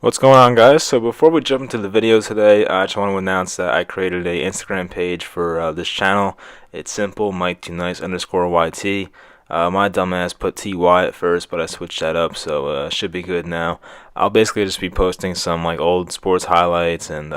What's going on, guys? So before we jump into the video today, I just want to announce that I created a Instagram page for this channel. It's simple, Mike2Nice_YT. My dumbass put TY at first, but I switched that up, so should be good now. I'll basically just be posting some like old sports highlights and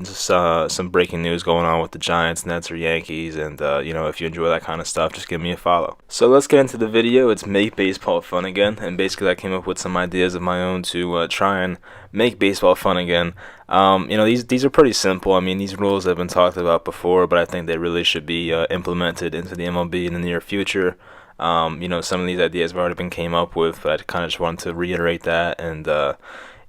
just some breaking news going on with the Giants, Nets, or Yankees, and if you enjoy that kind of stuff, just give me a follow. So let's get into the video. It's Make Baseball Fun Again, and basically I came up with some ideas of my own to try and make baseball fun again. These are pretty simple. I mean, these rules have been talked about before, but I think they really should be implemented into the MLB in the near future. Some of these ideas have already been came up with, but I kind of just wanted to reiterate that and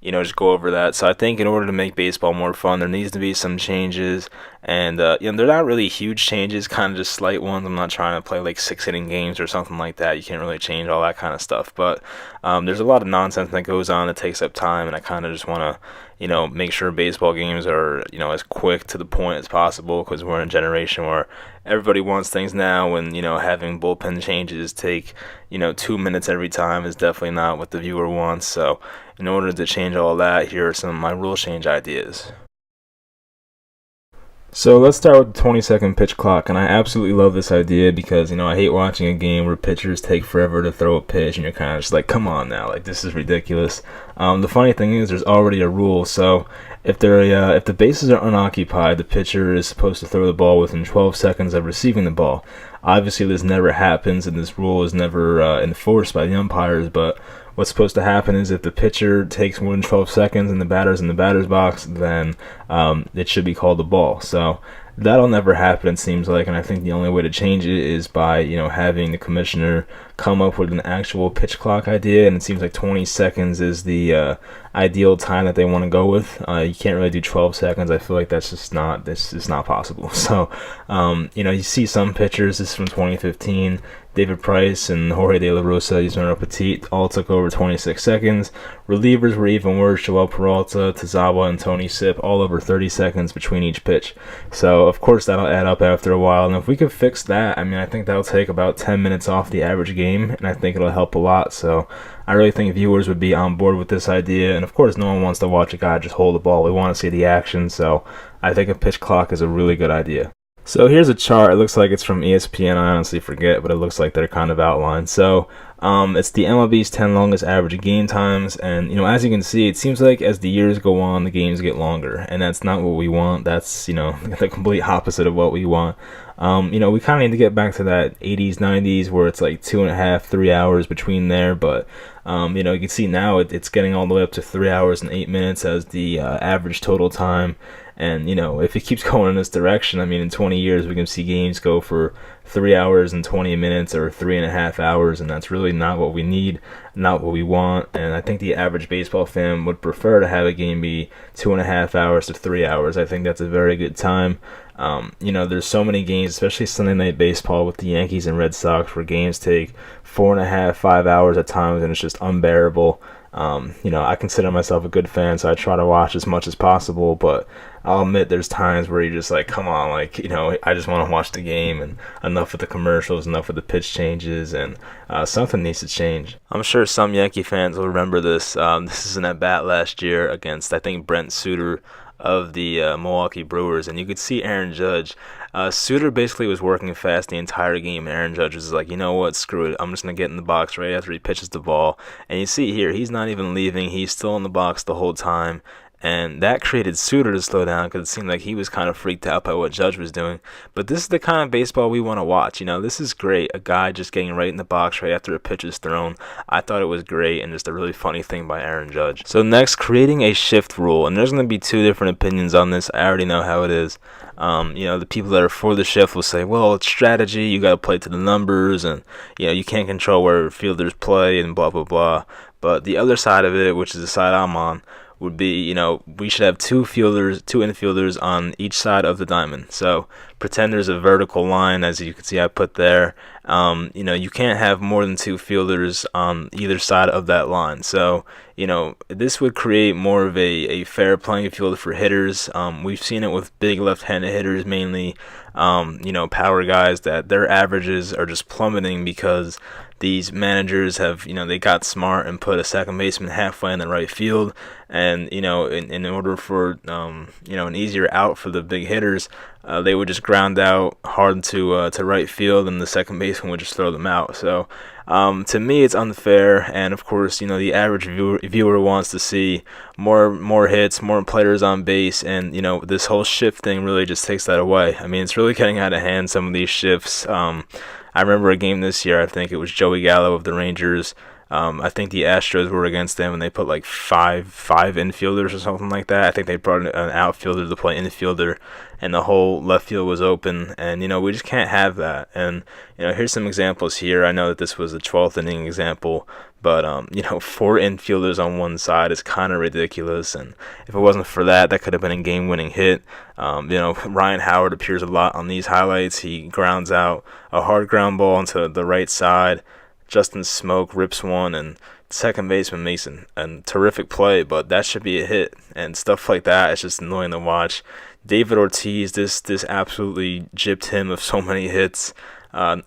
just go over that. So I think in order to make baseball more fun, there needs to be some changes, and they're not really huge changes, kind of just slight ones. I'm not trying to play like 6 inning games or something like that. You can't really change all that kind of stuff, but there's a lot of nonsense that goes on that takes up time, and I kind of just want to make sure baseball games are, as quick to the point as possible, because we're in a generation where everybody wants things now, and, having bullpen changes take, 2 minutes every time is definitely not what the viewer wants. So in order to change all that, here are some of my rule change ideas. So let's start with the 20-second pitch clock, and I absolutely love this idea because, I hate watching a game where pitchers take forever to throw a pitch, and you're kind of just like, come on now, like, this is ridiculous. The funny thing is there's already a rule, so if the bases are unoccupied, the pitcher is supposed to throw the ball within 12 seconds of receiving the ball. Obviously, this never happens, and this rule is never enforced by the umpires, but what's supposed to happen is if the pitcher takes more than 12 seconds and the batter's in the batter's box, then it should be called a ball. So that'll never happen, it seems like, and I think the only way to change it is by, having the commissioner come up with an actual pitch clock idea, and it seems like 20 seconds is the ideal time that they want to go with. You can't really do 12 seconds. I feel like this is not possible. So, you see some pitchers, this is from 2015, David Price and Jorge De La Rosa, Yusmeiro Petit, all took over 26 seconds. Relievers were even worse, Joel Peralta, Tazawa, and Tony Sipp, all over 30 seconds between each pitch. So, of course, that'll add up after a while, and if we could fix that, I think that'll take about 10 minutes off the average game, and I think it'll help a lot. So I really think viewers would be on board with this idea, and of course no one wants to watch a guy just hold the ball. We want to see the action, so I think a pitch clock is a really good idea. So here's a chart. It looks like it's from ESPN. I honestly forget, but it looks like they're kind of outlined. So it's the MLB's 10 longest average game times, and as you can see, it seems like as the years go on, the games get longer, and that's not what we want. That's the complete opposite of what we want. We kind of need to get back to that 80s, 90s where it's like 2.5, 3 hours between there, but you can see now it's getting all the way up to 3 hours and 8 minutes as the average total time. And if it keeps going in this direction, in 20 years we can see games go for 3 hours and 20 minutes or 3.5 hours, and that's really not what we need, not what we want. And I think the average baseball fan would prefer to have a game be 2.5 hours to 3 hours. I think that's a very good time. There's so many games, especially Sunday Night Baseball with the Yankees and Red Sox, where games take 4.5, 5 hours at times, and it's just unbearable. I consider myself a good fan, so I try to watch as much as possible, but I'll admit there's times where you're just like, come on, I just want to watch the game, and enough with the commercials, enough with the pitch changes, and something needs to change. I'm sure some Yankee fans will remember this. This is an at-bat last year against, I think, Brent Suter of the Milwaukee Brewers, and you could see Aaron Judge. Suter basically was working fast the entire game, and Aaron Judge was like, you know what, screw it, I'm just going to get in the box right after he pitches the ball. And you see here, he's not even leaving, he's still in the box the whole time, and that created Suter to slow down because it seemed like he was kind of freaked out by what Judge was doing. But this is the kind of baseball we want to watch. This is great, a guy just getting right in the box right after a pitch is thrown. I thought it was great, and just a really funny thing by Aaron Judge. So next, creating a shift rule, and there's going to be two different opinions on this. I already know how it is. The people that are for the shift will say, well, it's strategy, you got to play to the numbers, and you can't control where fielders play and blah blah blah. But the other side of it, which is the side I'm on, would be, we should have two infielders on each side of the diamond. So pretend there's a vertical line, as you can see I put there, You can't have more than two fielders on either side of that line. So, this would create more of a fair playing field for hitters. We've seen it with big left-handed hitters, mainly, power guys, that their averages are just plummeting because these managers have, they got smart and put a second baseman halfway in the right field. And, in order for, an easier out for the big hitters, they would just ground out hard to right field, and the second baseman would just throw them out. So, to me, it's unfair. And of course, the average viewer wants to see more hits, more players on base, and this whole shift thing really just takes that away. I mean, it's really getting out of hand, some of these shifts. I remember a game this year, I think it was Joey Gallo of the Rangers. I think the Astros were against them, and they put like five infielders or something like that. I think they brought an outfielder to play infielder, and the whole left field was open. And we just can't have that. And here's some examples here. I know that this was a 12th inning example, but four infielders on one side is kind of ridiculous. And if it wasn't for that, that could have been a game-winning hit. Ryan Howard appears a lot on these highlights. He grounds out a hard ground ball into the right side. Justin Smoke rips one, and second baseman makes a terrific play, but that should be a hit. And stuff like that, it's just annoying to watch. David Ortiz, this absolutely gypped him of so many hits.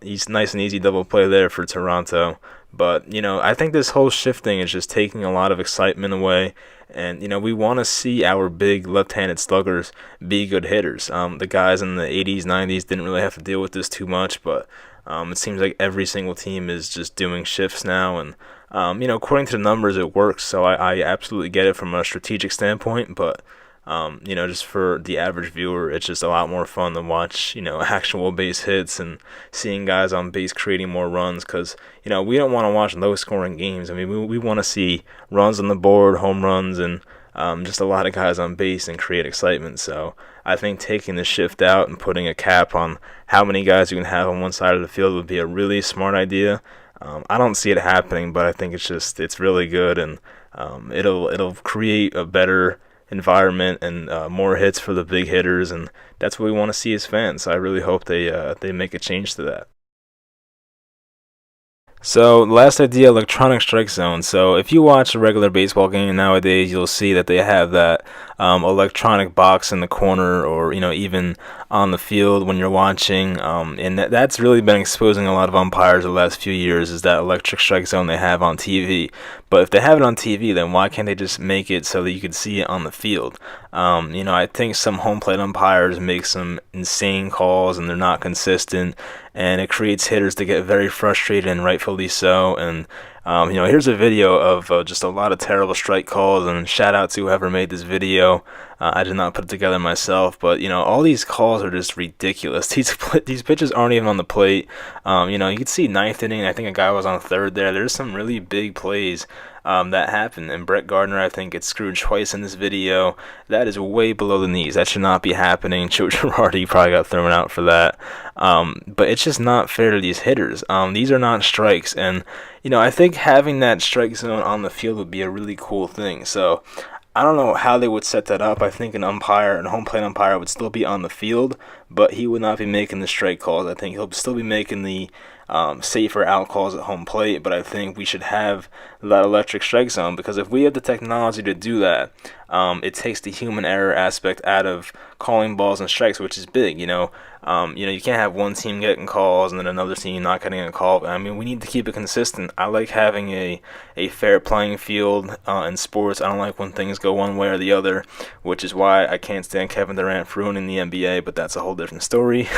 He's nice and easy double play there for Toronto. But, I think this whole shifting is just taking a lot of excitement away. And, we want to see our big left-handed sluggers be good hitters. The guys in the 80s, 90s didn't really have to deal with this too much, but it seems like every single team is just doing shifts now. And, according to the numbers, it works. So I absolutely get it from a strategic standpoint, but just for the average viewer, it's just a lot more fun to watch, actual base hits and seeing guys on base creating more runs, because, we don't want to watch low-scoring games. I mean, we want to see runs on the board, home runs, and just a lot of guys on base and create excitement. So I think taking the shift out and putting a cap on how many guys you can have on one side of the field would be a really smart idea. I don't see it happening, but I think it's really good, and it'll create a better environment and more hits for the big hitters, and that's what we want to see as fans. So I really hope they make a change to that. So, last idea, electronic strike zone. So, if you watch a regular baseball game nowadays, you'll see that they have that electronic box in the corner, or, even on the field when you're watching. And that's really been exposing a lot of umpires the last few years, is that electric strike zone they have on TV. But if they have it on TV, then why can't they just make it so that you can see it on the field? I think some home plate umpires make some insane calls, and they're not consistent, and it creates hitters to get very frustrated, and rightfully so. And here's a video of just a lot of terrible strike calls, and shout out to whoever made this video. I did not put it together myself, but all these calls are just ridiculous. These pitches aren't even on the plate. You can see ninth inning, I think a guy was on third there. There's some really big plays that happened, and Brett Gardner, I think, gets screwed twice in this video. That is way below the knees. That should not be happening. Joe Girardi probably got thrown out for that. But it's just not fair to these hitters. These are not strikes, and I think having that strike zone on the field would be a really cool thing. So I don't know how they would set that up. I think an home plate umpire would still be on the field, but he would not be making the strike calls. I think he'll still be making the safer out calls at home plate, but I think we should have that electric strike zone, because if we have the technology to do that, it takes the human error aspect out of calling balls and strikes, which is big. You can't have one team getting calls and then another team not getting a call. I mean, we need to keep it consistent. I like having a fair playing field in sports. I don't like when things go one way or the other, which is why I can't stand Kevin Durant for ruining the NBA, but that's a whole different story.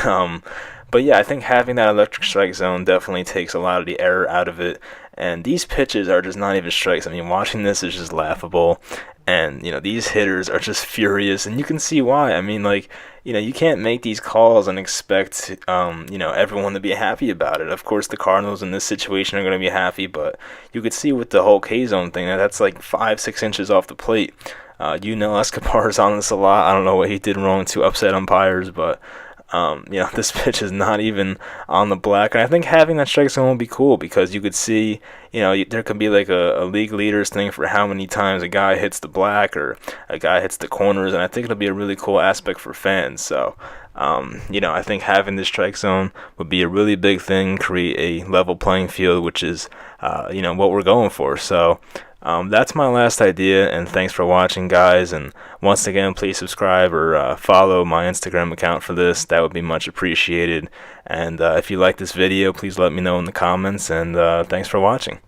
But yeah, I think having that electric strike zone definitely takes a lot of the error out of it. And these pitches are just not even strikes. I mean, watching this is just laughable. And, these hitters are just furious. And you can see why. I mean, you can't make these calls and expect, everyone to be happy about it. Of course, the Cardinals in this situation are going to be happy. But you could see with the whole K-zone thing, that's like 5-6 inches off the plate. Escobar is on this a lot. I don't know what he did wrong to upset umpires, but This pitch is not even on the black, and I think having that strike zone would be cool because you could see, there could be like a league leaders thing for how many times a guy hits the black or a guy hits the corners, and I think it'll be a really cool aspect for fans. So, I think having this strike zone would be a really big thing, create a level playing field, which is, what we're going for. So, that's my last idea, and thanks for watching, guys. And once again, please subscribe or follow my Instagram account for this. That would be much appreciated. And if you like this video, please let me know in the comments, and thanks for watching.